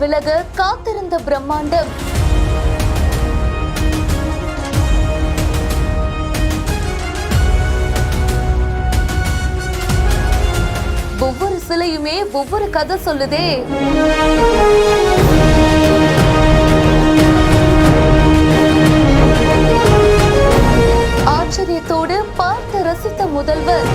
விலக காத்திருந்த பிரம்மாண்டம். ஒவ்வொரு சிலையுமே ஒவ்வொரு கதை சொல்லுதே. ஆச்சரியத்தோடு பார்த்து ரசித்த முதல்வர்.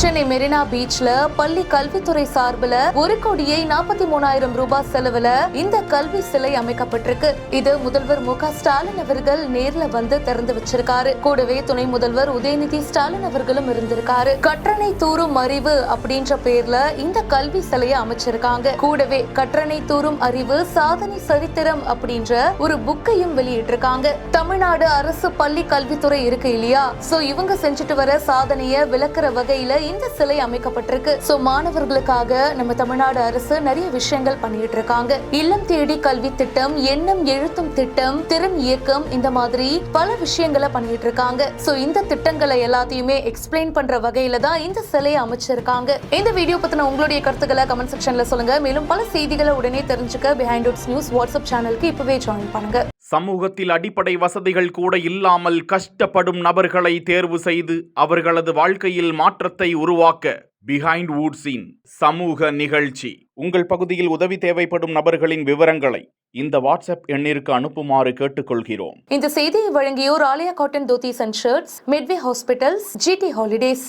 சென்னை மெரினா பீச்ல பள்ளி கல்வித்துறை சார்பில் 1,43,00,000 ரூபாய் செலவுல இந்த கல்வி சிலை அமைக்கப்பட்டிருக்கு. இது முதல்வர் மு க ஸ்டாலின் அவர்கள் நேர்ல வந்து திறந்து வச்சிருக்காரு. கூடவே துணை முதல்வர் உதயநிதி ஸ்டாலின் அவர்களும் இருந்திருக்காரு. கற்றனை தூரும் அறிவு அப்படின்ற பேர்ல இந்த கல்வி சிலையை அமைச்சிருக்காங்க. கூடவே கற்றனை தூரும் அறிவு சாதனை சரித்திரம் அப்படின்ற ஒரு புக்கையும் வெளியிட்டிருக்காங்க. தமிழ்நாடு அரசு பள்ளி கல்வித்துறை இருக்கு இல்லையா, சோ இவங்க செஞ்சுட்டு வர சாதனைய விளக்குற வகையில இந்த சிலை அமைக்கப்பட்டிருக்கு. சோ மாணவர்களுக்காக நம்ம தமிழ்நாடு அரசு நிறைய விஷயங்கள் பண்ணிட்டு இருக்காங்க. இல்லம் தேடி கல்வி திட்டம், எண்ணம் எழுத்தும் திட்டம், திறன் இயக்கம், இந்த மாதிரி பல விஷயங்களை பண்ணிட்டு இருக்காங்க. சோ இந்த திட்டங்களை எல்லாத்தையுமே எக்ஸ்பிளைன் பண்ற வகையில தான் இந்த சிலையை அமைச்சிருக்காங்க. இந்த வீடியோ பத்தின உங்களுடைய கருத்துக்களை கமெண்ட் செக்ஷன்ல சொல்லுங்க. மேலும் பல செய்திகளை உடனே தெரிஞ்சுக்க பிஹைண்ட் வுட்ஸ் நியூஸ் வாட்ஸ்அப் சேனலுக்கு இப்பவே ஜாயின் பண்ணுங்க. சமூகத்தில் அடிப்படை வசதிகள் கூட இல்லாமல் கஷ்டப்படும் நபர்களை தேர்வு செய்து அவர்களது வாழ்க்கையில் மாற்றத்தை உருவாக்க பிஹைண்ட் வுட்ஸின் சமூக நிகழ்ச்சி. உங்கள் பகுதியில் உதவி தேவைப்படும் நபர்களின் விவரங்களை இந்த வாட்ஸ்அப் எண்ணிற்கு அனுப்புமாறு கேட்டுக்கொள்கிறோம். இந்த செய்தியை வழங்கியோர் Aaliya cotton dhotis and shirts, midway hospitals, GD holidays.